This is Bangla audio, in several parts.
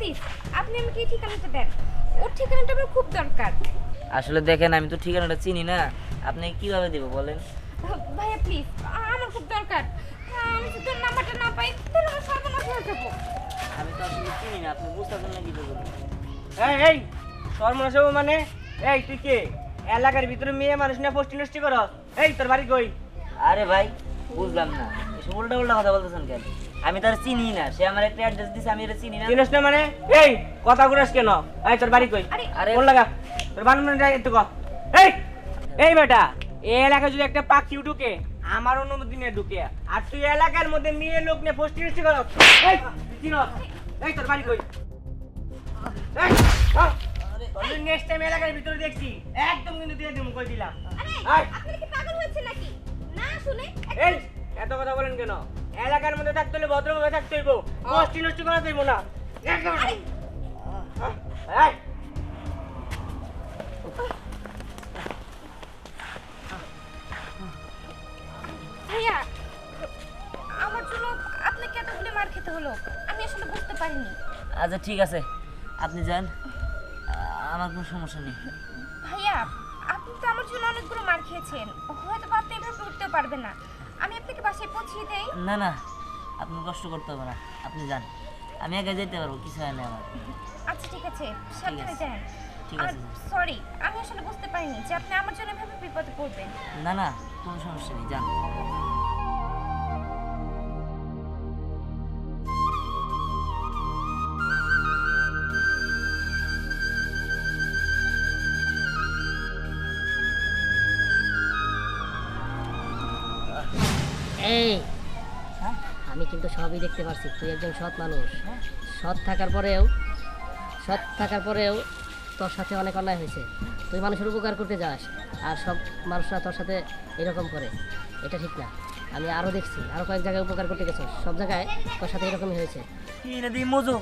প্লিজ আপনি আমাকে এই ঠিকানাটা দেন, ওর ঠিকানাটা আমার খুব দরকার। আসলে দেখেন আমি তো ঠিকানাটা চিনি না, আপনি কিভাবে দেব বলেন? ভাইয়া প্লিজ, আমার খুব দরকার। আমি যদি ওর নাম্বারটা না পাই তাহলে আমার সর্বনাশ হয়ে যাবো। আমি তো আসলে চিনি না, আপনি বুঝতে পারছেন না কিভাবে বলবো? এই এই সর্বনাশ হবো মানে? এই তুই কে? এলাকার ভিতরে মেয়ে মানুষ না পোস্টি নষ্টি কর? এই তোর বাড়ি কই? আরে ভাই বুঝলাম না, এসব উল্টা উল্টা কথা বলতেছেন কেন? আমি তার চিনি না, সে আমার একটা অ্যাড্রেস দিছে, আমি এটা চিনি না। চিনিস না মানে? এই কথা ঘুরাস কেন? এই তোর বাড়ি কই? আরে ফোন লাগা, তোর বান্ধব একটু কর। এই এই বেটা, এই এলাকায় যদি একটা পাখি ঢুকে আমার অনুমতি নিয়ে ঢুকে, আর তুই এলাকার মধ্যে মেয়ে লোক নিয়ে পোস্টি নষ্টি কর? এই চিনস? এই তোর বাড়ি কই? এই নেক্সট টাইম এলাকার ভিতরে দেখছি একদম কিন্তু দিয়ে দেবো, কই দিলাম। আরে আপনি কি পাগল হয়েছে নাকি? না শুনে এই এত কথা বলেন কেন? এলাকার মধ্যে থাকতে হলে ভদ্রভাবে থাকতে হইব, পোস্টি নষ্টি করা যাইব না। একদম এই ভাইয়া, আমার জন্য আপনাকে এতগুলো মার খেতে হলো, আমি আসলে বুঝতে পারিনি। আচ্ছা ঠিক আছে, আপনি যান, আমার কোনো সমস্যা নেই। ভাইয়া, আপনি তো আমার জন্য অনেকগুলো মার খেয়েছেন, হয়তো বা আপনি এভাবে উঠতেও পারবেন না। আমি আপনাকে বাসায় পৌঁছিয়ে দেই। না না, আপনি কষ্ট করতে হবে না, আপনি যান, আমি একা যেতে পারবো, কিছু হয় না আমার। আচ্ছা ঠিক আছে, সাবধানে যান। ঠিক আর আছে। সরি, আমি আসলে বুঝতে পারিনি যে আপনি আমার জন্য এভাবে বিপদে পড়বেন। না না, কোনো সমস্যা নেই, যান। এই আমি কিন্তু সবই দেখতে পারছি, তুই একজন সৎ মানুষ। সৎ থাকার পরেও তোর সাথে অনেক অন্যায় হয়েছে। তুই মানুষের উপকার করতে যাস আর সব মানুষরা তোর সাথে এরকম করে, এটা ঠিক না। আমি আরও দেখছি, আরও কয়েক জায়গায় উপকার করতে গেছো, সব জায়গায় তোর সাথে এরকমই হয়েছে। কি না দিই মজু,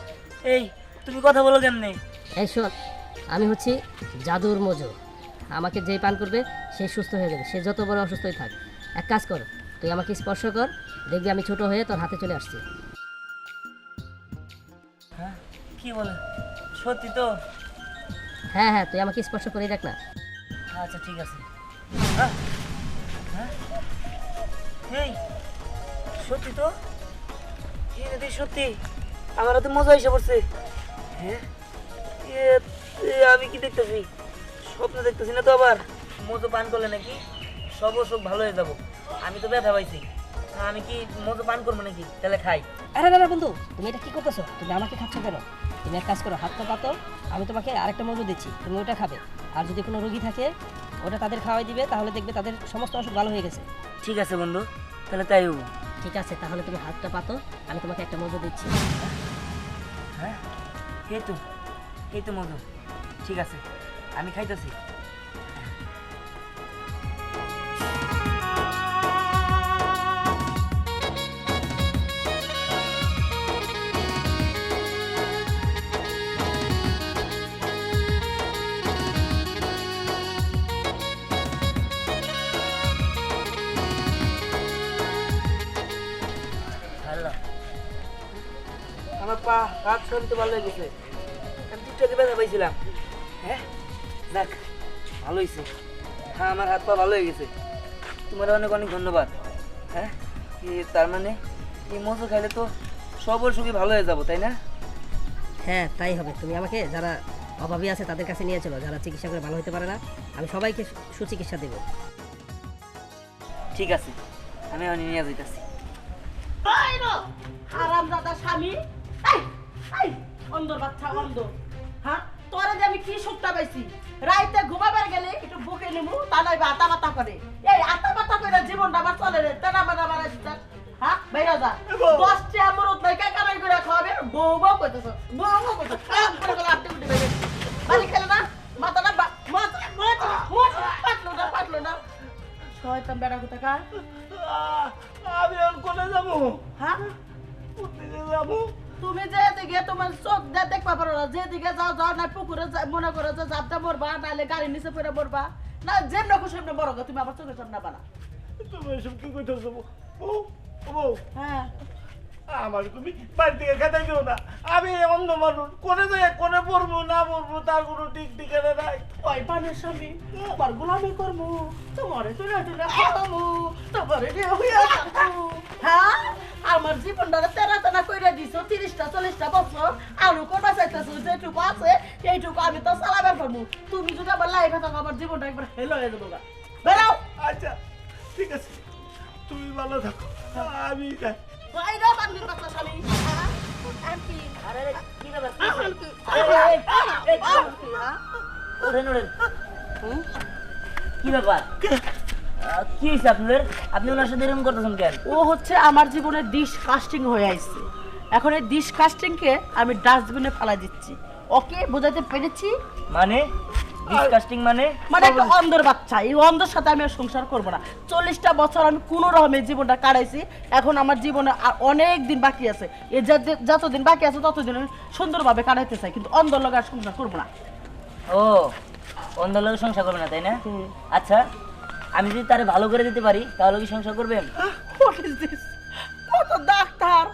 এই তুমি কথা বলো কেমনে? এই শোন, আমি হচ্ছি জাদুর মজু। আমাকে যেই পান করবে সে সুস্থ হয়ে যাবে, সে যত বড় অসুস্থই থাক। এক কাজ কর, তুই আমাকে স্পর্শ কর, দেখবি আমি ছোট হয়ে তোর হাতে চলে আসছি। হ্যাঁ কি বলে, সত্যি তো? হ্যাঁ হ্যাঁ, তুই আমাকে স্পর্শ করেই দেখ না। আচ্ছা ঠিক আছে। হ্যাঁ হ্যাঁ, এই সত্যি তো? কি না দিই সত্যি, আমার তো মজা এসে পড়ছে। হ্যাঁ আমি কি দেখতেছি? স্বপ্ন দেখতেছি না তো? আবার মজু পান করলে নাকি সব অসুখ ভালো হয়ে যাবো। আমি তো ব্যথা পাইছি, আমি কি মজু পান করবো নাকি? তাহলে খাই। আরে দাদা বন্ধু, তুমি এটা কি করতেছো? তুমি আমাকে খাচ্ছ কেন? তুমি এক কাজ করো, হাতটা পাতো, আমি তোমাকে আরেকটা মজু দিচ্ছি, তুমি ওটা খাবে। আর যদি কোনো রোগী থাকে ওটা তাদের খাওয়াই দিবে, তাহলে দেখবে তাদের সমস্ত অসুখ ভালো হয়ে গেছে। ঠিক আছে বন্ধু, তাহলে তাই হবো। ঠিক আছে, তাহলে তুমি হাতটা পাতো, আমি তোমাকে একটা মজু দিচ্ছি। হ্যাঁ এই তো মজু। ঠিক আছে, আমি খাইতেছি। আমার পা হাত শুনতে ভালো লেগেছে, আমি দুটাকে ব্যথা পাইছিলাম। হ্যাঁ দেখ, ভালো হয়েছে। হ্যাঁ আমার হাত পা ভালো হয়ে গেছে, তোমার অনেক অনেক ধন্যবাদ। হ্যাঁ তার মানে এই মজু খাইলে তো সব অসুখই ভালো হয়ে যাবো, তাই না? হ্যাঁ তাই হবে। তুমি আমাকে যারা অভাবী আছে তাদের কাছে নিয়ে চলো, যারা চিকিৎসা করে ভালো হতে পারে না, আমি সবাইকে সুচিকিৎসা দেবো। ঠিক আছে, আমি নিয়ে যাইতেছি। হারামজাদা স্বামী, এই এই অন্ধর বাচ্চা অন্ধ, হ্যাঁ তোরে যে আমি কি সুখটা পাইছি, রাইতে ঘুমাবার গেলে একটু বুকে নেবো, তা নয় আতা বাতা করে। এই আতা বাতা করে জীবনটা আমার চলে রে, তেনা বানা মারা দিচ্ছা। হ্যাঁ বাইরে যা, 10টা আমরত নাই কাকারাই করে খাওয়াবে, বউ বউ কইতেছ, বউ বউ কইতেছ, করে গেল আটে উঠে বাইরে বালি খেলে না, মাথাটা পাটলো না শয়তান বেড়া কোথাকার। আমি আর কোনে যাবো? হ্যাঁ কোথায় যাবো? তুমি যেদিকে তোমার চোখ দিয়ে দেখবা পারো না, যেদিকে যাও যাও না পুকুরে মনে করো যে জাপটা মরবা, নাহলে গাড়ির নিচে পড়ে মরবা, না যেমন খুশি সেমন মরো গো, তুমি আমার চোখের সামনে বানা। তুমি এসব কি কইতেছো? ও ও হ্যাঁ আমার তুমি বাড়ি থেকে খেতে দিও না। আমি অন্ধ মানুষ, কোনে যাই কোনে পড়বো না পড়বো তার কোনো ঠিক ঠিকানা নাই। ওই পানের স্বামী তোমার গোলামি করবো, তোমারে তুলে তুলে খাবো, তোমারে নিয়ে হইয়া থাকবো। হ্যাঁ, আমার জীবনটারে তেরা তেরা কইরা দিছো 30টা 40টা বছর, আরো কোটা চাইতেছো যেটুকু আছে এইটুকু আমি তো চালাবার পারবো। তুমি যদি আমার লাইফে থাকো আমার জীবনটা একবার হেলো হয়ে যাবো। বেরাও আচ্ছা ঠিক আছে, তুমি ভালো থাকো, আমি যাই। বাইরে বান্দির বাচ্চা স্বামী। আন্টি আরে রে, কি ব্যাপার? হ্যাঁ? ওঠেন ওঠেন। কি ব্যাপার? কি হয়েছে আপনাদের? আপনি ওনার সাথে এরকম করতেছেন কেন? ও হচ্ছে আমার জীবনে ডিসকাস্টিং হয়ে আইছে। এখন এই ডিসকাস্টিংকে আমি ডাস্টবিনে ফেলা দিচ্ছি। ওকে বোঝাতে পেরেছি? মানে ডিসকাস্টিং মানে? মানে একটা অন্ধের বাচ্চা, এই অন্ধের সাথে আমি আর সংসার করবো না। 40টা বছর আমি কোনো রকমে জীবনটা কাটাইছি, এখন আমার জীবনে আর অনেক দিন বাকি আছে। এই যতদিন বাকি আছে ততদিন আমি সুন্দরভাবে কাটাইতে চাই, কিন্তু অন্ধর লগে আর সংসার করবো না। ও, অন্য লোক সংসার করবে না তাই না? আচ্ছা, আমি যদি তারে ভালো করে দিতে পারি তাহলে কি সংসার করবেন? What is this? কত ডাক্তার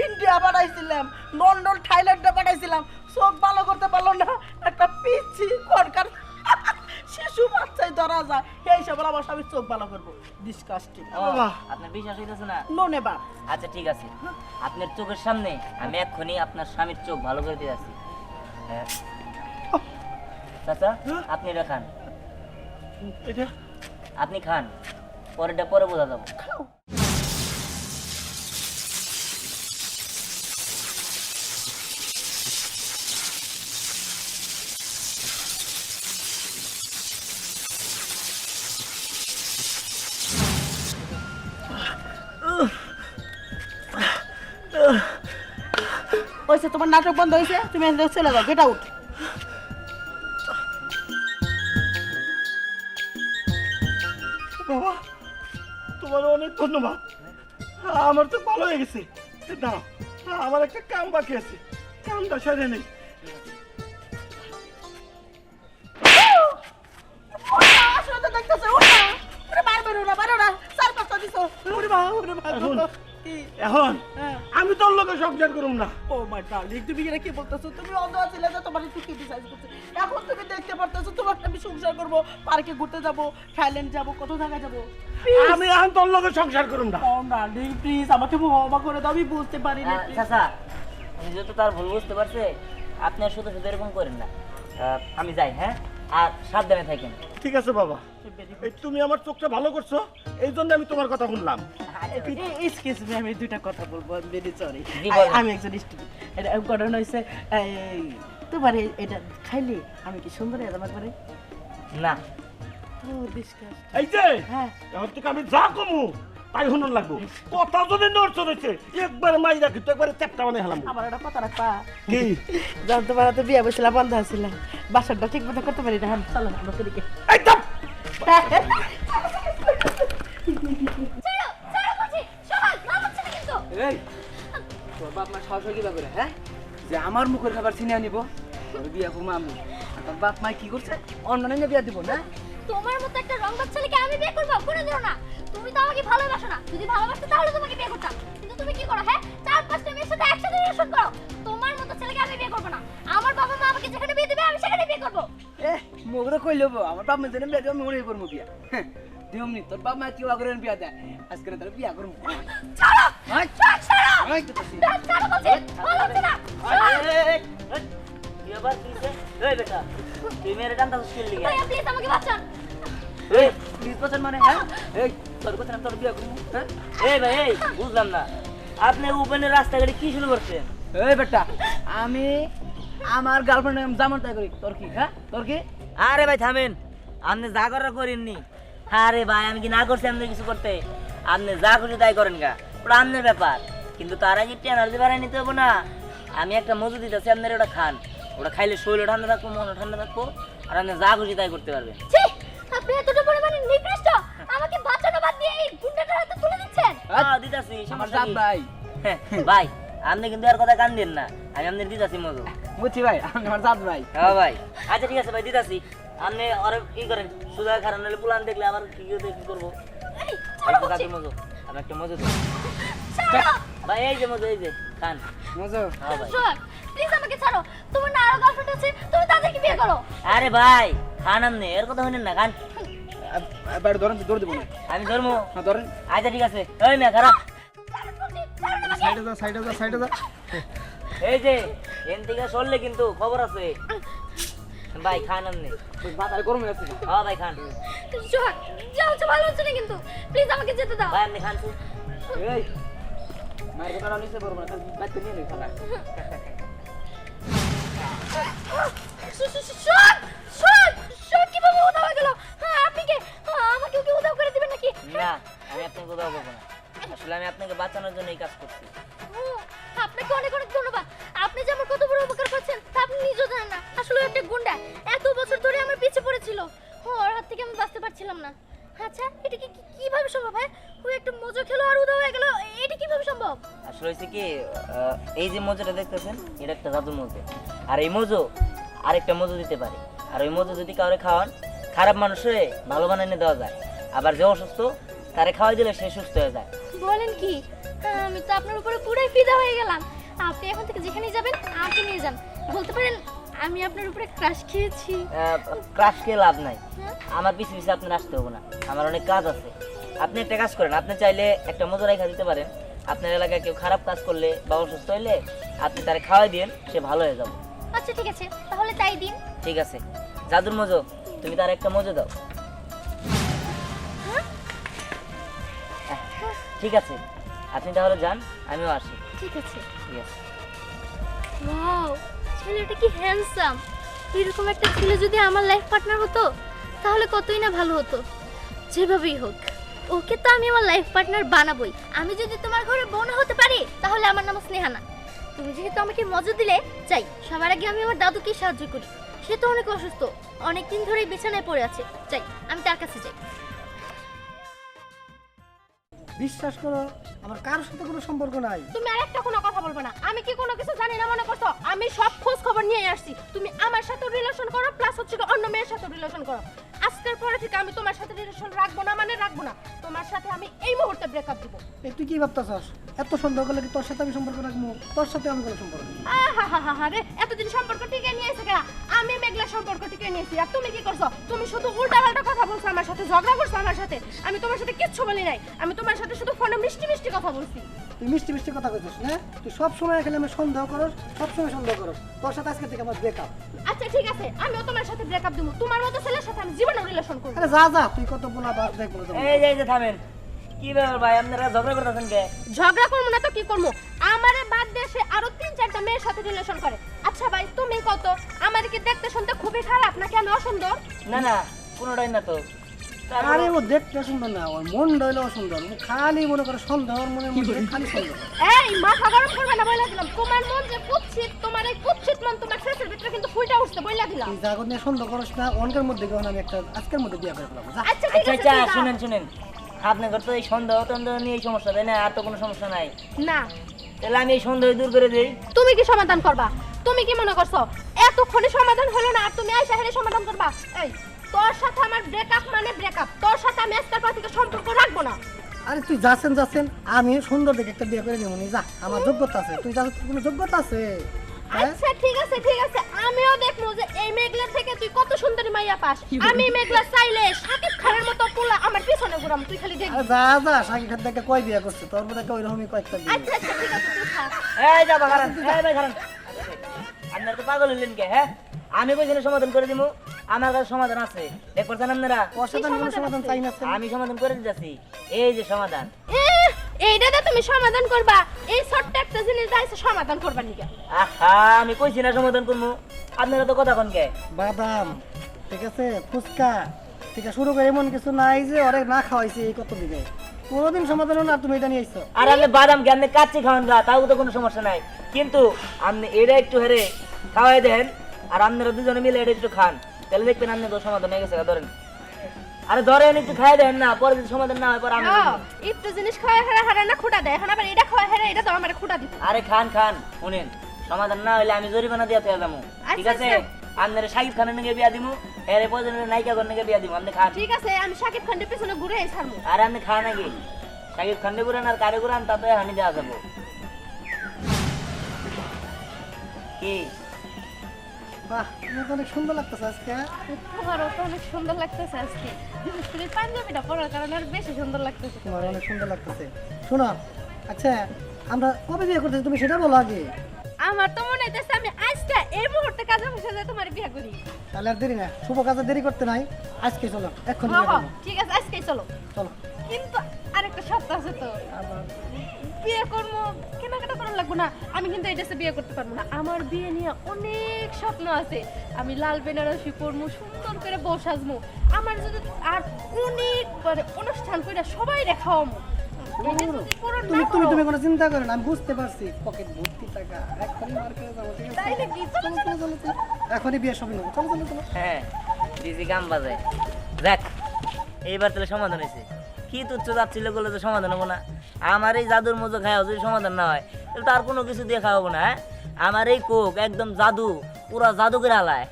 ইন্ডিয়া পাঠাইছিলাম, লন্ডন থাইল্যান্ডে পাঠাইছিলাম, চোখ ভালো করতে পারলো না। একটা পিচ্ছি কনকার শিশু বাচ্চাই ধরা যায়, এই সব আমার স্বামী চোখ ভালো করবো। ডিসকাস্টিং। ও, আপনার বিশ্বাস হইতেছে না? No never. আচ্ছা ঠিক আছে, আপনার চোখের সামনে আমি এক্ষুনি আপনার স্বামীর চোখ ভালো করে দিয়ে আসি। হ্যাঁ চাচা, আপনি এটা খান, এটা আপনি খান, পরেরটা পরে বোঝা যাবো। ওইসে তোমার নাটক বন্ধ হয়েছে, তুমি এখান থেকে চলে যাও, গেট আউট। বাবা, তোমার অনেক ধন্যবাদ, আমার তো ভালো হয়ে গেছে। দাঁড়াও, আমার একটা কাম বাকি আছে, কামটা সেরে নেই। আসলে তো দেখতেছে ওটা ওরে মারবে না, মারো না, চার পাঁচটা দিছো। ওরে মা, ওরে মা। এখন হ্যাঁ। আমি তোর লোকে সংসার করুম না। ও মাই ডার্লিং, তুমি এটা কি বলতেছো? তুমি অন্ধ ছিলে যে তোমার একটু ক্রিটিসাইজ করছে, এখন তুমি দেখতে পারতেছো তোমার আমি সংসার করব, পার্কে ঘুরতে যাব, থাইল্যান্ড যাব, কত জায়গায় যাব। আমি এখন তোর লোকে সংসার করুম না। ও ডার্লিং প্লিজ আমাকে ক্ষমা করে দাও, আমি বুঝতে পারিনি। চাচা, নিজে তো তার ভুল বুঝতে পারছে, আপনি আর শুধু শুধু এরকম করেন না। আমি যাই, হ্যাঁ, আর সাবধানে থাকেন। ঠিক আছে বাবা, এই তুমি আমার চোখটা ভালো করছো, এই জন্য আমি তোমার কথা শুনলাম। এক্সকিউজ মি, আমি দুইটা কথা বলবো, আমি ভেরি সরি। জি, বলেন। আমি একজন স্টুডেন্ট। এটা ঘটনা হয়েছে, তোমার এটা খাইলে আমি কি সুন্দর হয়ে যাবো একবারে? না, ও ডিসকাস। এই যে হ্যাঁ, এখন থেকে আমি যা কমু তাই শুনুন লাগবো। কথা যদি নড়ছে রয়েছে একবার মাই রাখি তো একবারে চ্যাপটা মানে হেলাম। আমার একটা কথা রাখবা। কি? যখন তোমার হাতে বিয়ে বসছিলাম, বন্ধ আসছিলাম, বাসারটা ঠিক মতো করতে পারি না। চলো আমরা করিকে। এই থাম! ছাড়ো ছাড়ো বলছি, সোহাগ মা বলছে না কিন্তু। এই তোর বাপ মা সাহস কি ব্যাপারে, হ্যাঁ, যে আমার মুখের খাবার ছিনিয়ে নিব? তোর বিয়া করবো আমি, আর তোর বাপ মা কি করছে? অন্য নিয়ে বিয়া দিব না? তোমার মতো একটা রংবাজ ছেলেকে আমি বিয়ে করবো? কোনো দিনও না। তুমি তো আমাকে ভালোবাসো না, যদি ভালোবাসতে তাহলে তোমাকে বিয়ে করতাম, কিন্তু তুমি কি করো? হ্যাঁ, 4-5টা মেয়ের সাথে একসাথে রিলেশন করো। তোমার মতো ছেলেকে আমি বিয়ে করবো না। আমার বাবা মা আমাকে যেখানে বিয়ে দেবে আমি সেখানে বিয়ে করবো। এ মুখে কই লব, আমার বাপ মা যেন বিয়া দিব আমি ওরে করবো বিয়া। দিমনি তোর বাপ মা কি করেন বিয়া দেয়, আজকে তোর বিয়া করবো। ছাড়ো হাই সোহাগ, ছাড়ো হাই ছাড়ো বলছি, ভালো হচ্ছে না। সোহাগ, কি ব্যাপার, কি হয়েছে? এই বেটা, তুই মেরে টানতা স্কিল লিগে। ভাইয়া প্লিজ আমাকে বাঁচান। এই 20% মানে, হ্যাঁ, এই তোর কথা না তোর বিয়া করবো, হ্যাঁ? এই ভাই, এই বুঝলাম না, আপনি উপেনের রাস্তাঘাটে কি শুরু করছেন? এই বেটা, আমি আমার গার্লফ্রেন্ড জামার তাই করি, তোর কি, হ্যাঁ, তোর কি? আরে ভাই থামেন, আপনি যা করার করেননি। আরে ভাই, আমি কি না করছি আপনি কিছু করতে? আপনি যা খুশি তাই করেন গা, ওটা আপনার ব্যাপার, কিন্তু তার আগে একটু এনার্জি বাড়াই নিতে হবে না? আমি একটা মজুদ দিতেছি, আপনার ওটা খান, ওটা খাইলে শরীরও ঠান্ডা থাকবো, মনও ঠান্ডা থাকবো, আর আপনি যা খুশি তাই করতে পারবেন। ছি, আপনি এতটা পরিমাণে নিকৃষ্ট, আমাকে বাঁচানো বাদ দিয়ে এই গুন্ডাটার হাতে তুলে দিচ্ছেন। দিতাছি, আমার সমস্যা জাত কি? ভাই। হ্যাঁ, ভাই আপনি কিন্তু আর কথা কান দেন না, আমি আপনার দিতাছি মজু। বুঝছি ভাই, আমি আমার জাত ভাই। হ্যাঁ ভাই, আচ্ছা ঠিক আছে ভাই, দিতাছি। আপনি ওরে কি করেন, সুদা খারাপ নাহলে পুলান দেখলে আবার কি করবো? এই, ছাড়ো বলছি, মজু, আমি একটা মজু ছাড়ো। ভাই এই যে মজো এই যে খান মজো হ্যাঁ ভাই সোহাগ প্লিজ আমাকে ছাড়ো, তোমার না আরো গার্লফ্রেন্ড আছে, তুমি তাদেরকে বিয়ে করো। আরে ভাই খান আপনি এর কথা শুনেন না খান বাইরে ধরেন দৌড় দেবো না আমি ধর্ম হ্যাঁ ধরেন আচ্ছা ঠিক আছে ওই মেয়ে খারাপ ছাড়ো বলছি, ছাড়ো না আমাকে। সাইডে যা সাইডে যা সাইডে যা এই যে এন থেকে সরলে কিন্তু খবর আছে ভাই খান আপনি মাথায় গরম হয়ে আছে হ্যাঁ ভাই খান সোহাগ যা হচ্ছে ভালো হচ্ছে না কিন্তু, প্লিজ আমাকে যেতে দাও। ভাই আপনি খান তো। এই মায়ের কথা নিচে পড়বো না বাইতে নিয়ে নেই খালা সোহাগ সোহাগ সোহাগ কিভাবে উধাও হয়ে গেল? হ্যাঁ, আপনি কি আমাকেও কি উধাও করে দিবেন নাকি? না আমি আপনাকে কোথাও বলবো না আসলে আমি আপনাকে বাঁচানোর জন্য এই কাজ করছি ও, আপনাকে অনেক অনেক ধন্যবাদ। আপনি যে আমার কত বড় উপকার করছেন তা আপনি নিজেও জানেন না। আসলে ও একটা গুন্ডা, এত বছর ধরে আমার পিছে পড়েছিল। ওর হাত থেকে আমি বাঁচতে পারছিলাম না। আচ্ছা, এটা কিভাবে সম্ভব? হ্যাঁ, ও একটা মজা খেলো আর উধাও হয়ে গেল, এটা কিভাবে সম্ভব? আসলে হয়েছে কি এই যে মজুটা দেখতেছেন এটা একটা জাদুর মজু আর এই মজু আরেকটা মজু দিতে পারে আর ওই মজু যদি কাউরে খাওয়ান খারাপ মানুষে ভালো বানিয়ে দেওয়া যায় আবার যে অসুস্থ তারে খাওয়াই দিলে সে সুস্থ হয়ে যায় বলেন কি? আমি তো আপনার উপরে পুরাই ফিদা হয়ে গেলাম। আপনি এখন থেকে যেখানেই যাবেন আমাকে নিয়ে যান। বলতে পারেন আমি আপনার উপরে ক্রাশ খেয়েছি। ক্রাশ খেয়ে লাভ নাই হ্যাঁ? আমার পিছু পিছু আপনার আসতে হবে না আমার অনেক কাজ আছে আপনি একটা কাজ করেন আপনি চাইলে একটা মজু রেখা দিতে পারেন আপনার এলাকায় কেউ খারাপ কাজ করলে বা অসুস্থ হইলে আপনি তারে খাওয়াই দিন সে ভালো হয়ে যাবে আচ্ছা ঠিক আছে, তাহলে তাই দিন। ঠিক আছে জাদুর মজু তুমি তার একটা মজু দাও ঠিক আছে আপনি তাহলে যান আমিও আসি ঠিক আছে। ঠিক আছে ওয়াও, ছেলেটা কি হ্যান্ডসাম। এরকম একটা ছেলে যদি আমার লাইফ পার্টনার হতো তাহলে কতই না ভালো হতো। যেভাবেই হোক ওকে তো আমি আমার লাইফ পার্টনার বানাবোই। আমি যদি তোমার ঘরে বউ না হতে পারি তাহলে আমার নাম স্নেহানা। তুমি যেহেতু আমাকে মজা দিলে, চাই সবার আগে আমি আমার দাদুকে সাহায্য করি। সে তো অনেক অসুস্থ, অনেক দিন ধরেই বিছানায় পড়ে আছে। চাই আমি তার কাছে যাই। বিশ্বাস করো আমার কারোর সাথে কোনো সম্পর্ক নাই। তুমি আরেকটা কোনো কথা বলবে না। আমি কি কোনো কিছু জানি না মনে করছো? আমি সব খোঁজ খবর নিয়ে আসছি। তুমি আমার সাথে রিলেশন করো, প্লাস হচ্ছে কি অন্য মেয়ের সাথে রিলেশন করো। আজকের পরে থেকে আমি তোমার সাথে রিলেশন রাখবো না, মানে রাখবো না। তোমার সাথে আমি এই মুহূর্তে ব্রেকআপ দিব। এই তুই কি ভাবতেছস? এত সন্দেহ করলে কি তোর সাথে আমি সম্পর্ক রাখবো? তোর সাথে আমি কোনো সম্পর্ক নেই। রে এতদিন সম্পর্ক টিকে নিয়েছে কেন? আমি মেঘলা সম্পর্ক টিকে নিয়েছি, আর তুমি কি করছো? তুমি শুধু উল্টাপাল্টা কথা বলছো, আমার সাথে ঝগড়া করছো। আমার সাথে আমি তোমার সাথে কিচ্ছু বলি নাই। আমি তোমার সাথে শুধু ফোনে মিষ্টি মিষ্টি কথা বলছি। তুই মিষ্টি মিষ্টি কথা কইছিস না? তুই সব সময় এখানে আমি সন্দেহ করস, সব সময় সন্দেহ করস। তোর সাথে আজকে থেকে আমার ব্রেকআপ। আচ্ছা ঠিক আছে, আমিও তোমার সাথে ব্রেকআপ দিব। তোমার মতো ছেলের সাথে আমি জীবনে রিলেশন করব। আরে যা যা, তুই কত বলা বাস দেখ বলে দেবো। এই যে থামেন কি ব্যাপার ভাই আপনারা ঝগড়া করতেছেন কে ঝগড়া করবো না তো কি করবো? আমারে বাদ দিয়ে সে আরো 3-4টা মেয়ের সাথে রিলেশন করে। আচ্ছা ভাই তুমি কত, আমার কি দেখতে শুনতে খুবই খারাপ নাকি আমি অসুন্দর? না না কোনোটাই না তো তারপর- আরে ও দেখতে সুন্দর না, ওর মন রইলো সুন্দর। ও খালি মনে করে সন্দেহ, ওর মনের মধ্যে খালি সন্দেহ। এই মাথা গরম করবে না বইলা দিলাম। তোমার মন যে কুৎসিত, তোমার এই কুৎসিত মন তোমার শেষের ভিতরে কিন্তু ফুইটা উঠছে বইলা দিলাম। তুই জাগত নিয়ে সন্দেহ করস না, অনকের মধ্যে গিয়ে আমি একটা আজকের মধ্যে বিয়ে করে ফেলাবো। যা। আচ্ছা ঠিক আচ্ছা আছে আচ্ছা তুই যা। শুনেন শুনেন আপনাদের তো এই সন্দেহ টন্দেহ নিয়ে এই সমস্যা তাই না আর তো কোনো সমস্যা নাই না তাহলে আমি এই সন্দেহ দূর করে দিই তুমি কি সমাধান করবা? তুমি কি মনে করছো এতক্ষণে সমাধান হলো না আর তুমি আইসা হেরে সমাধান করবা? এই তোর সাথে আমার ব্রেকআপ মানে ব্রেকআপ। তোর সাথে আমি আজকের পর থেকে সম্পর্ক রাখবো না। আরে তুই যাচ্ছেন আমি সুন্দর দেখে একটা বিয়ে করে নেবো নি। যা, আমার যোগ্যতা আছে। তুই যাচ্ছিস, কোনো যোগ্যতা আছে? হ্যাঁ? আচ্ছা ঠিক আছে ঠিক আছে, আমিও দেখবো যে এই মেঘলা থেকে তুই কত সুন্দরী মাইয়া পাস। আমি মেঘলা চাইলে শাকিব খানের মতো পোলা আমার পিছনে ঘুরাম, তুই খালি দেখবি। আরে যা যা, সাকিব খান থেকে কয় বিয়ে করছে? তোর মধ্যে ওই রকমই কয়েকটা বিয়ে। আচ্ছা আচ্ছা ঠিক আছে তুই থাক। এই যা বাগান এই ভাই খারান আপনারা তো পাগল হলেন কে হ্যাঁ আমি কইছিলাম সমাধান করে দিমু আমার কাছে সমাধান আছে দেখ পারছেন আপনারা ওর সাথে আমি কোনো সমাধান চাই না। আমি সমাধান করে দিতেছি এই যে সমাধান এইটা তুমি সমাধান করবা? এই ছোট্ট একটা জিনিস দাইছে সমাধান করবা নিকা? আহা আমি কইছি না সমাধান করবো আপনারা তো কথা কোন কে বাদাম, ঠিক আছে, ফুচকা থেকে শুরু করে এমন কিছু নাই যে অনেক না খাওয়াইছে এই কত দিকে। কোনোদিন সমাধান হলো না, তুমি এটা নিয়ে আইছো। আর আপনি বাদাম কি আপনি কাচ্চি খাওয়ান গা তাও তো কোনো সমস্যা নাই কিন্তু আপনি এটা একটু হেরে খাওয়াই দেন আর আপনারা দুজনে মিলে এটা একটু খান তাহলে দেখবেন আপনি তো সমাধান হয়ে গেছে ধরেন আরে ধরেন একটু খাই দেন না পরে যদি সমাধান না হয় পরে আমি একটু জিনিস খাওয়া হেরা হারা না খুঁটা দেয়, এখন আবার এটা খাওয়া হেরা এটা তো আমার খুঁটা দিবে। আরে খান খান শুনেন সমাধান না হইলে আমি জরিমানা দিয়ে থেকে যাবো ঠিক আছে আপনারা শাকিব খানের নাকি বিয়া দিমু এর প্রয়োজনে নায়িকা কর নাকি বিয়া দিমু আপনি খান ঠিক আছে আমি শাকিব খানের পিছনে ঘুরে ছাড়বো। আর আপনি খান নাকি শাকিব খান ঘুরান আর কারে ঘুরান তাতে হানি দেওয়া যাবো কি বাহ তুমি তো অনেক সুন্দর লাগতেছে আজকে। তোমারও তো অনেক সুন্দর লাগতেছে আজকে, বিশেষ করে পাঞ্জাবিটা পরার কারণে আর বেশি সুন্দর লাগতেছে। তোমার অনেক সুন্দর লাগতেছে। শোনো, আচ্ছা আমরা কবে বিয়ে করতেছি তুমি সেটা বলো আগে। আমার তো মনে হইতেছে আমি আজকে এই মুহূর্তে কাজে বসে যাই তোমার বিয়ে করি। তাহলে আর দেরি না, শুভ কাজে দেরি করতে নাই, আজকে চলো এখন হ্যাঁ হ্যাঁ ঠিক আছে, আজকেই চলো। চলো। কিন্তু আরেকটা শর্ত আছে তো, আবার বিয়ে করবো কেনাকাটা করার লাগবো না। আমি কিন্তু এই ড্রেসে বিয়ে করতে পারবো না, আমার বিয়ে নিয়ে অনেক স্বপ্ন আছে। আমি লাল বেনারসি পরবো, সুন্দর করে বউ সাজবো, আমার যদি আর অনেক অনুষ্ঠান করে সবাই খাওয়াবো। এটা যদি পূরণ না তুমি তুমি করো, তুমি কোনো চিন্তা করো না, আমি বুঝতে পারছি পকেট ভর্তি টাকা, এখনই মার্কেটে যাবো, ঠিক আছে? তাইলে কি? চলো, চলো, চলো, চলো, চলো। এখনই বিয়ে সবই নেবো, চলো চলো চলো। হ্যাঁ দিদি গান বাজায়। দেখ এইবার তাহলে সমাধান হয়েছে। কি তুচ্ছ যাচ্ছিল বলে তো সমাধান হবো না। আমার এই জাদুর মজো খাওয়া যদি সমাধান না হয় তাহলে তো আর কোনো কিছু দিয়ে খাওয়াবো না। হ্যাঁ আমার এই কোক একদম জাদু, পুরা জাদু করে আলায়।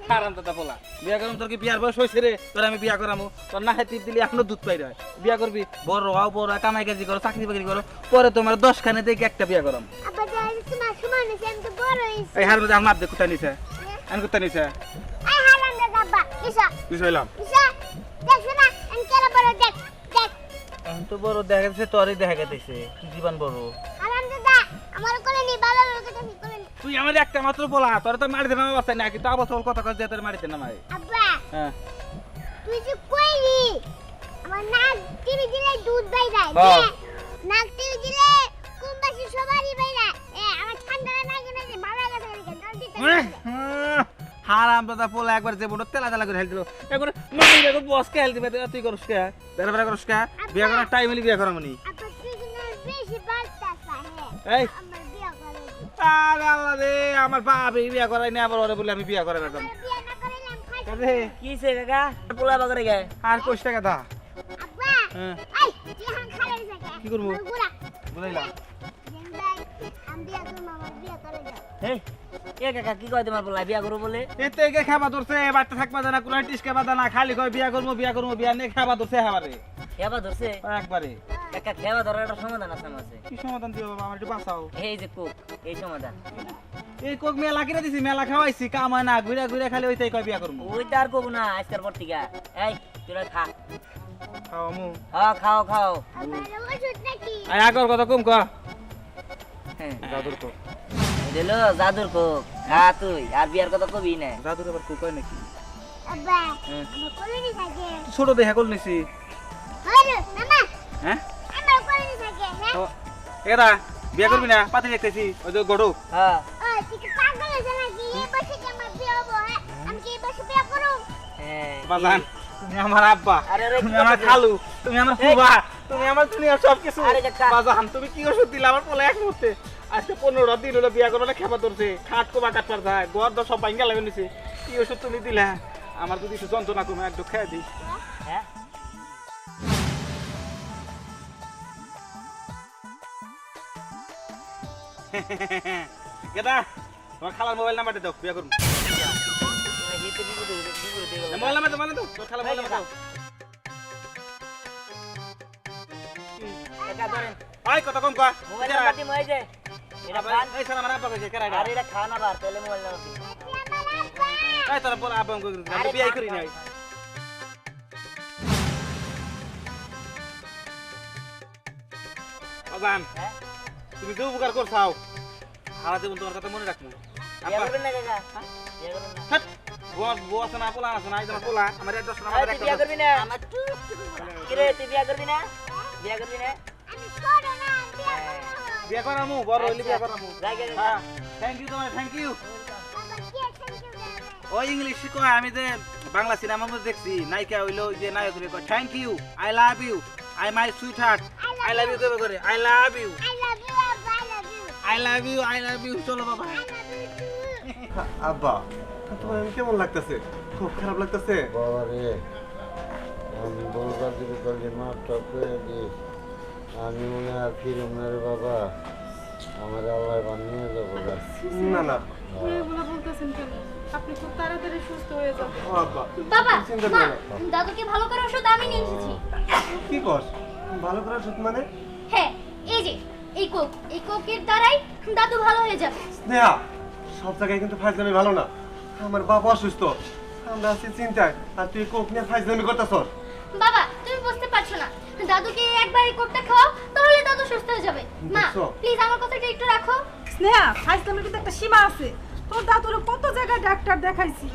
হারাম দাদা বলা বিয়া করুম, তোর কি বিয়ার বয়স হয়েছে রে? তোর আমি বিয়া করামু, তোর না টিপ দিলি এখনো দুধ পাই রয়। বিয়া করবি, বড় হও, বড় হও, কামাই কাজি করো, চাকরি বাকরি করো, পরে তোমার 10 খানে দেখে একটা বিয়া করাম। এই হারাম দাদা আমার দেখ কোথায় নিছে, আমি কোথায় নিছে কিছু হইলাম এখন তো বড় দেখা যাচ্ছে, তোরই দেখা গেছে জীবন বড়। তুই আমার একটা মাত্র বলা, তোর তো মারিতে নামা বাচ্চা না, কিন্তু আবার তোর কথা কথা তোর মারিতে নামাই। হ্যাঁ তুই যে কইলি আমার নাক টিভি দিলে দুধ বাইরায়, হ্যাঁ। নাক টিভি দিলে কুম্বাসি সবারই বাইরায়। আমার ঠান্ডা লাগে না, যে ভালো লাগে না, জলদি হারাম দাদা পোলা একবার যে বড় তেলা তেলা করে হেল দিল, একবার মারি দেখো বসকে হেল দিবে। তুই করস কে বেরা বেরা করস কে? বিয়া করার টাইম হলি বিয়া করামনি। আপা তুই কিন্তু বেশি বাড়তাছ এই আমার বিয়ে করে দিবি। আরে আল্লাহ রে, আমার বাবা বিয়া করাই না, আবার ওরে বলে আমি বিয়া করাই রাখলাম। বিয়ে না করাইলাম খাই। কাজে কি সে কাকা পোলা বাগরে গায় আর কোশ টাকা দা। আপা হ্যাঁ এই তুই হান খালাই যাকে কি করবো? গুড়া বুঝাইলাম জেন্দাই আমি বিয়ে করব, আমার বিয়ে করে দাও। এই এ কাকা কি কয় তোমার পোলা বিয়া করবো বলে? এতে কে খাবা ধরছে, বাড়তে থাকবা জানা, কোনো টিস খাবা জানা, খালি কয় বিয়া করবো বিয়া করবো, বিয়া নিয়ে খাবা ধরছে হাবারে খেবা ধরছে? একবারে। কাকা খেবা ধরার একটা সমাধান আছে আমার কাছে। কি সমাধান দিও বাবা, আমার একটু বাঁচাও। এই যে কোক, এই সমাধান। এই কোক মেলা কিনে দিছি, মেলা খাওয়াইছি, কাম হয় না, ঘুরে ঘুরে খালি ওইটাই কয় বিয়া করবো। ওইটা আর কোক না, আজকের পর থেকে। এই তোরা খা, খাওয়ামু হ্যাঁ খাও খাও। আমার ওষুধ নাকি? আর আগর কথা কম ক। হ্যাঁ জাদুর কোক, দিল জাদুর কোক, খা তুই, আর বিয়ার কথা কবি না। জাদুর আবার কোক হয় নাকি? আব্বা হ্যাঁ। আমার কলনি থাকে। তুই ছোট দেখা কল নিছি। হলো মামা হ্যাঁ আমার কলনি থাকে। হ্যাঁ ও এটা বিয়া করবি না? পাতি দেখতেছি ওই যে গড়ো। হ্যাঁ ও তুই কি পাগল হয়েছে নাকি? এই বসে কি আমার বিয়ে হবো? হ্যাঁ আমি কি এই বসে বিয়ে করব? হ্যাঁ বাজান তুমি আমার আব্বা, আরে রে, তুমি কি আমার করছিস? খালু, তুমি আমার ফুবা, তুমি আমার দুনিয়ার সব কিছু। আরে কাকা। বাজান তুমি কি ওষুধ দিলে আমার পোলা এক মুহূর্তে? আজকে 15 দিন হলো বিয়া করবো না, খেপা ধরছে, খাট কোবা কাটপার যায়, ঘর দর সব ভাঙ্গা লাগবে নিছে। কি ওষুধ তুমি দিলে? আমার যদি একটু যন্ত্রণা কমে একটু খেয়ে দিই। হ্যাঁ কেদা তোমার খালার মোবাইল নাম্বারটা দাও, বিয়া করুন। হিতে বিপদে দিয়ে গেল। মোবাইল নাম্বার দাও, তোর খালার মোবাইল নাম্বার দাও। কাকা ধরেন আয় কথা কম কর। মোবাইল নাম্বার দিমু, এই যে এটা খান। এই সারা আমার আব্বা কইছে কেরাইডা। আর এটা খান আবার, তাহলে মোবাইল নাম্বার দিন। এই তোরা বল আব্বা কই আমি বিয়ে করি নাই। বাজান হ্যাঁ তুমি যে উপকার করছাও সারা জীবন তোমার কথা মনে রাখবো। বিয়া করবেন না কাকা? বিয়া করবেন না? হাট বউ আছে না, পোলা আছে না, এই তোমার পোলা আমার একটা আরে আমার তুই বিয়া একটা করবি না? কি রে তুই বিয়া করবি না? বিয়া করবি না? আমি ছোট না, আমি বিয়ে করব। বিয়ে করামু, বড় হইলে বিয়ে করামু। যাই গে হ্যাঁ থ্যাংক ইউ তোমার, থ্যাংক ইউ। বাবা কি থ্যাংক ইউ দেবে? ও ইংলিশ শিখো, আমি যে বাংলা সিনেমার মধ্যে দেখছি নায়িকা হইলো ওই যে নায়ক হইলো thank you, I love you, I my sweetheart, I love you কবে করে I love you, I love you, Abba, I love you. I love you, I love you. চলো বাবা। I love you too. আব্বা তোমার কেমন লাগতেছে? খুব খারাপ লাগতেছে? বাবা রে, আমি বলবার দিকে কালকে মাপটা করে দিস, আমি মনে আর ফিরুম না রে বাবা, আমার আল্লাহ বানিয়ে দেবো গা। না না এগুলো বলতেছেন কেন? আপনি খুব তাড়াতাড়ি সুস্থ হয়ে যাবেন। ও আব্বা বাবা চিন্তা মা, করো না। দাদুকে ভালো করে ওষুধ আমি নিয়ে এসেছি। কি কস? ভালো করে ওষুধ মানে? হ্যাঁ কোক, এই কোকের দ্বারাই দাদু ভালো হয়ে যাবে। স্নেহা, সব জায়গায় কিন্তু ফাইজলামি ভালো না। আমার বাবা অসুস্থ, আমরা আছি চিন্তায়, আর তুই কোক নিয়ে ফাইজলামি করতেছ। বাবা তুমি বুঝতে পারছো না, দাদুকে একবার এই কোকটা খাও, তাহলে দাদু সুস্থ হয়ে যাবে। মা দেখছো? প্লিজ আমার কথাটা একটু রাখো। স্নেহা, ফাইজলামের কিন্তু একটা সীমা আছে। তোর দাদুর কত জায়গায় ডাক্তার দেখাইছি,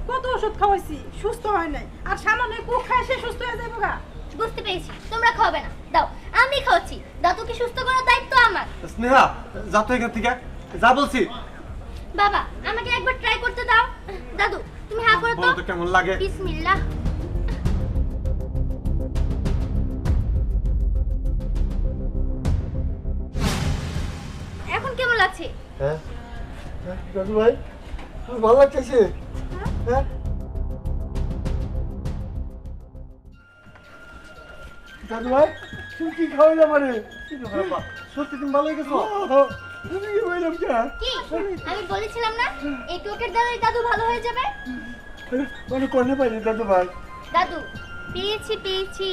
কত ওষুধ খাওয়াইছি, সুস্থ হয় নাই। আর সামান্য কোক খায় সে সুস্থ হয়ে যাবে গা। বুঝতে পেরেছি, তোমরা খাওয়াবে না, দাও আমি খাওয়াচ্ছি। দাদুকে সুস্থ করার দায়িত্ব আমার। স্নেহা, যা তো এখান থেকে, যা বলছি। বাবা আমাকে একবার ট্রাই করতে দাও। দাদু তুমি হা করো বলো তো কেমন লাগে। বিসমিল্লাহ। এখন কেমন লাগছে? হ্যাঁ দাদু ভাই, ভালো লাগতেছে। হ্যাঁ দাদু ভাই, তুমি কি খাওয়াইলে মানে? সত্যি তুমি ভালো গেছো? কি আমি বলেছিলাম না এই কোকের দ্বারা দাদু ভালো হয়ে যাবে? মানে কোনে পাইনি দাদু ভাই? দাদু পেয়েছি,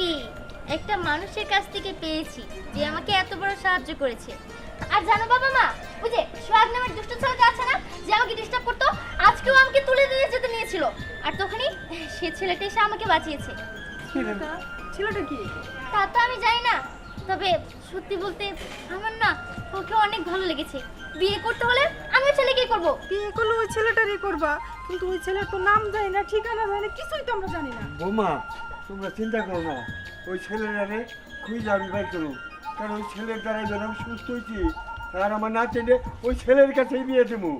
একটা মানুষের কাছ থেকে পেয়েছি যে আমাকে এত বড় সাহায্য করেছে। আর জানো বাবা মা, ওই যে সোহাগ নামের দুষ্ট ছেলেটা আছে না, যে আমাকে ডিস্টার্ব করতো, আজকেও আমাকে তুলে দিয়ে যেতে নিয়েছিল। আর তখনই সে ছেলেটা এসে আমাকে বাঁচিয়েছে। ছেলেটা কি? তা তো আমি জানি না, তবে সত্যি বলতে আমার না ওকে অনেক ভালো লেগেছে। বিয়ে করতে হলে আমি ওই ছেলেকেই করবো। বিয়ে করলে ওই ছেলেটারই করবা, কিন্তু ওই ছেলের তো নাম জানি না, ঠিকানা জানি না, কিছুই তো আমরা জানি না। বৌমা, তোমরা চিন্তা করো না, ওই ছেলেটারে খুঁজে আমি বাই করো। কারণ ওই ছেলের দ্বারা যেন আমি সুস্থ হয়েছি, আর আমার না চেনে ওই ছেলের কাছেই বিয়ে দেবো।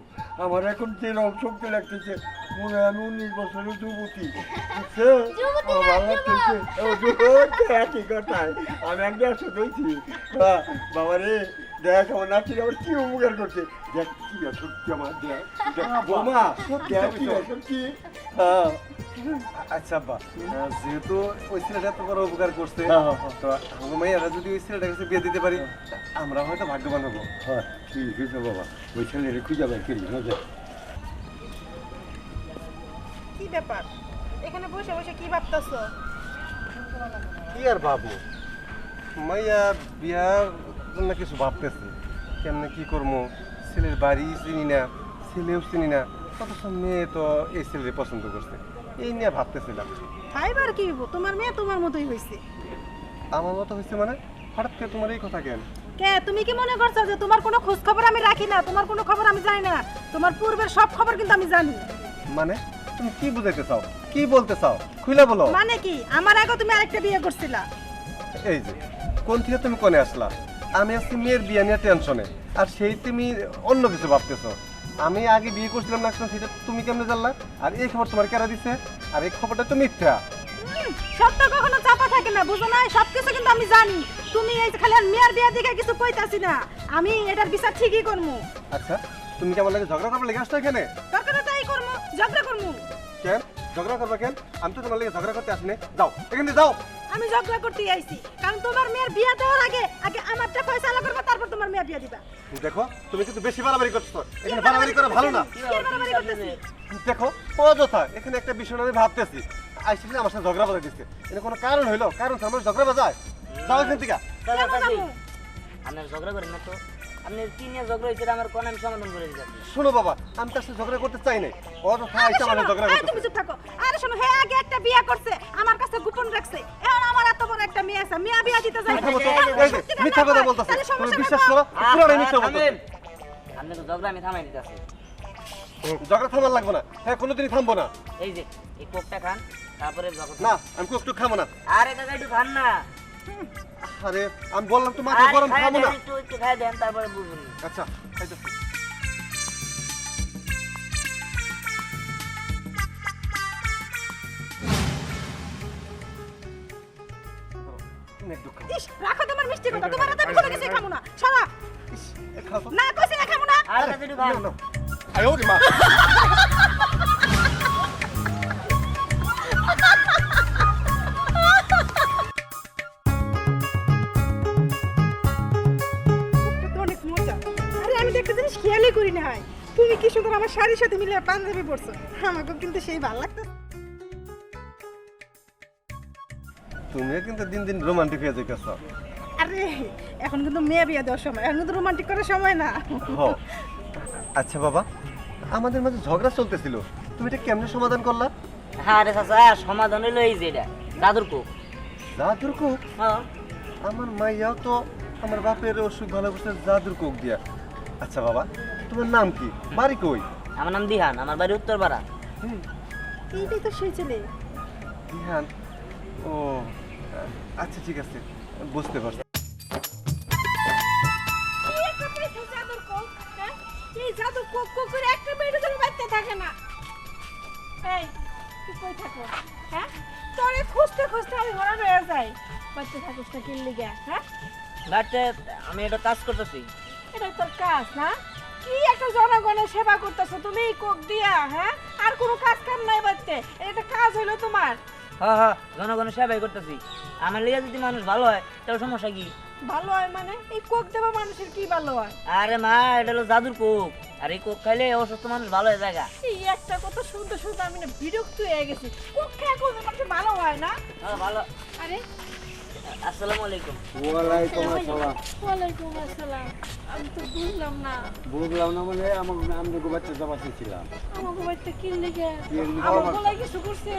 আমার এখন যেরকম শক্তি লাগতেছে, মনে হয় আমি 19 বছরের যুবতী। যুবতী না, ভালো লাগতেছে। ও যুবতী, একই কথাই। আমি একবার শুনেছি বাবা রে, দেখ আমার নাতির আমার কি উপকার করছে। দেখ কি সত্যি আমার দেখ বৌমা, দেখ কি সত্যি। হ্যাঁ আচ্ছা আব্বা, যেহেতু ওই ছেলেটা এত বড় উপকার করছে, তো আমার মাইয়ারা যদি ওই ছেলেটার কাছে বিয়ে দিতে পারি, আমরা হয়তো ভাগ্যবান হবো। হ্যাঁ ঠিক আছে বাবা, ওই ছেলেরে খুঁজে বের করি না। কি ব্যাপার, এখানে বসে বসে কি ভাবতাছো? কি আর ভাববো, মাইয়া বিয়ার জন্য কিছু ভাবতেছে, কেমনে কি করবো। ছেলের বাড়ি চিনি না, ছেলেও চিনি না, অথচ মেয়ে তো এই ছেলের পছন্দ করছে, এই নিয়ে ভাবতেছিলাম। ফাইবার কি হইব, তোমার মেয়ে তোমার মতোই হয়েছে। আমার মতো হয়েছে মানে? হঠাৎ করে তোমার এই কথা কেন? কে তুমি কি মনে করছো যে তোমার কোনো খোঁজ খবর আমি রাখি না, তোমার কোনো খবর আমি জানি না? তোমার পূর্বের সব খবর কিন্তু আমি জানি। মানে তুমি কি বুঝাইতে চাও, কি বলতে চাও, খুলে বলো। মানে কি, আমার আগে তুমি আরেকটা বিয়ে করছিলা। এই যে কোন থেকে তুমি কোনে আসলা? আমি আজকে মেয়ের বিয়ে নিয়ে টেনশনে, আর সেই তুমি অন্য কিছু ভাবতেছো। আমি আগে বিয়ে করছিলাম না সেটা তুমি কেমনে জানলা? আর এই খবর তোমার কেরা দিছে? আর এই খবরটা তো মিথ্যা। সত্য কখনো চাপা থাকে না, বুঝো না? সবকিছু কিন্তু আমি জানি। তুমি এই খালি মেয়ের বিয়ে দিকে কিছু কইতাছি না, আমি এটার বিচার ঠিকই করবো। আচ্ছা তুমি কেমন লাগে ঝগড়া করবে লেগে আসছো এখানে? দরকার তাই করবো, ঝগড়া করবো। কেন ঝগড়া করবে কেন? আমি তো তোমার লেগে ঝগড়া করতে আসিনি। যাও এখানে যাও। আমি ঝগড়া করতে আইছি কারণ তোমার মেয়ের বিয়ে দেওয়ার আগে আগে আমারটা ফয়সালা করবে, তারপর তোমার মেয়ে বিয়ে দিবা। দেখো তুমি কিন্তু বেশি বাড়াবাড়ি করছো, এখানে বাড়াবাড়ি করা ভালো না। কি বাড়াবাড়ি করতেছি? দেখো অযথা এখানে একটা বিষয় আমি ভাবতেছি, আইসি আমার সাথে ঝগড়া বাজাই দিচ্ছে। এটা কোনো কারণ হইলো? কারণ আমার ঝগড়া বাজায়? যাও এখান থেকে। আপনার ঝগড়া করেন না তো, আপনি কি নিয়ে ঝগড়া হয়েছে আমার কোন আমি সমাধান করে দিচ্ছি। শোনো বাবা, আমি তার সাথে ঝগড়া করতে চাই না, অযথা আইসা আমার ঝগড়া করতে। তুমি চুপ থাকো। আরে শোনো, হে আগে একটা বিয়ে করছে, আমার কাছে গোপন রাখছে। এখন আমার এত বড় একটা মেয়ে আছে, মেয়ে বিয়ে দিতে যাই। মিথ্যা কথা বলতাছে, তুমি বিশ্বাস করো? পুরো মিথ্যা বলতাছে। আপনি তো ঝগড়া আমি থামাই দিতেছি। ঝগড়া থামার লাগবে না, হ্যাঁ কোনোদিনই থামবো না। এই যে এই কোকটা খান, তারপরে না আমি কোকটু খাবো না। আরে কাকা একটু খান না। আরে আমি বললাম তো মাথা গরম, খাবো না। একটু খাই দেন, তারপরে বুঝবেন। আচ্ছা খাইতেছি। ইস, রাখো তোমার মিষ্টি কথা, তোমার হাতে আমি কোনো কিছু খাবো না। সারা না কইছি না খাবো না। আর কাছে একটু খান। আয় ওরে মা। অনেক মজা। আরে আমি তো একটা জিনিস খেয়ালই করি না হয়, তুমি কি সুন্দর আমার শাড়ির সাথে মিলে পাঞ্জাবি পরছো, আমাকে কিন্তু সেই ভালো লাগতো। তুমিও কিন্তু দিন দিন রোমান্টিক হয়ে যাইতেছ। আর আরে এখন কিন্তু মেয়ে বিয়ে দেওয়ার সময়, এখন কিন্তু রোমান্টিক করার সময় না। আচ্ছা বাবা, আমাদের মাঝে ঝগড়া চলতেছিল, তুমি এটা কেমনে সমাধান করলা? হ্যাঁ রে চাচা, সমাধান হইলো এই যে এটা দাদুর কোক। জাদুর কোক? হ্যাঁ। আমার মাইয়াও তো আমার বাপের অসুখ ভালো করছে জাদুর কোক দিয়া। আচ্ছা বাবা, তোমার নাম কি, বাড়ি কই? আমার নাম দিহান, আমার বাড়ি উত্তরপাড়া। এইটাই তো সেই ছেলে। দিহান? ও আচ্ছা ঠিক আছে, বুঝতে পারছি। এই একটা পেয়েছো জাদুর কোক, হ্যাঁ? এই জাদুর কোক কোক করে একটা মেয়েটা যেন বাঁচতে থাকে না। এই তুই কই থাকো, হ্যাঁ? তোরে খুঁজতে খুঁজতে আমি হরান হয়ে যাই। বাঁচতে থাকুস না কিনলি গে, হ্যাঁ? বাড়িতে আমি এটা কাজ করতেছি। এটা তোর কাজ না? কি একটা জনগণের সেবা করতেছো তুমি এই কোক দিয়া, হ্যাঁ? আর কোনো কাজ কাম নাই বাড়তে, এটা কাজ হলো তোমার। হ্যাঁ হ্যাঁ, জনগণের সেবাই করতেছি। আমার লিগে যদি মানুষ ভালো হয় তাহলে সমস্যা কি? ভালো হয় মানে এই কোক দেওয়া মানুষের কি ভালো হয়? আরে মা, এটা হলো জাদুর কোক, আর এই কোক খাইলে অসুস্থ মানুষ ভালো হয়ে যায়। এই একটা কথা শুনতে শুনতে আমি না বিরক্ত হয়ে গেছি। কোক খেয়ে কোনো মানুষ ভালো হয় না? হ্যাঁ ভালো। আরে আসসালামু আলাইকুম। ওয়ালাইকুম আসসালাম। ওয়ালাইকুম আসসালাম। আমি তো বুঝলাম না, বুঝলাম না মানে আমি বাচ্চা জবাসি ছিলাম। আমাকে বাড়িতে কিনলে গে কি এমনি আমার খাওয়া? গলায় কিছু করছে?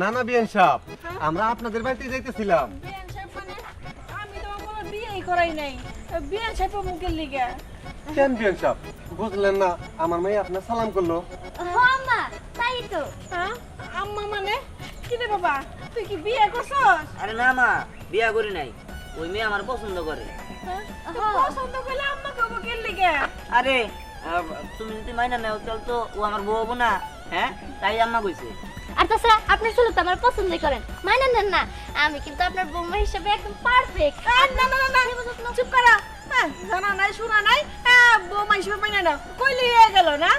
না না বিয়ান সাহেব, আমরা আপনাদের বাড়িতে যাইতেছিলাম। বিয়ান সাহেব মানে আমি তো কোনো বিয়েই করাই নাই, বিয়ান সাহেব মুখের লিগে। কেন বিয়ান সাহেব বুঝলেন না? আমার মেয়ে আপনার সালাম করলো। হ্যাঁ মা, তাই তো। হ্যাঁ আম্মা মানে কি রে বাবা, তুই কি বিয়ে করছস? আরে না মা, বিয়া করি নাই, ওই মেয়ে আমার পছন্দ করে। তো পছন্দ করলে আম্মাকে মুখের লিগে? আরে তুমি যদি মাইনা নেও তাহলে তো ও আমার বউ হবো না, হ্যাঁ? তাই আম্মা কইছে। আর তাছাড়া আপনার ছেলে তো আমার পছন্দই করেন, মাইনা নেন না। আমি কিন্তু আপনার বৌমা হিসেবে একদম পারফেক্ট। না না না না, চুপ করা। হ্যাঁ, জানা নাই শোনা নাই, বৌমা হিসেবে মাইনা নাও কইলি হয়ে গেল না?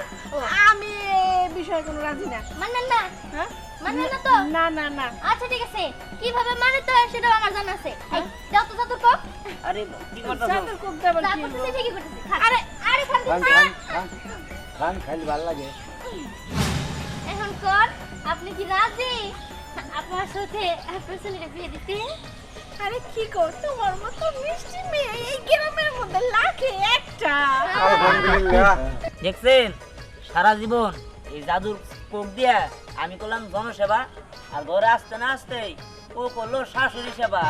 আমি এ বিষয়ে কোনো রাজি না। মানেন না? হ্যাঁ মানেন না তো? না না না। আচ্ছা ঠিক আছে, কিভাবে মানতে হয় সেটাও আমার জানা আছে। এই দাও তো জাদুর কোক। আরে কি করতেছ? জাদুর কোক দেবার যা কি হলো? করতেছি ঠিকই করতেছি। আরে আরে খান খান খান। খান খান খাইলে ভালো লাগে। এখন কোন আপনি কি রাজি আপনার সাথে আপনার ছেলেকে বিয়ে দিতে? আরে কি কর, তোমার মতো মিষ্টি মেয়ে এই গ্রামের মধ্যে লাখে একটা। আলহামদুলিল্লাহ। দেখছেন, সারা জীবন এই জাদুর কোক দিয়া আমি করলাম জনসেবা, আর ঘরে আসতে না আসতেই ও করলো শাশুড়ি সেবা।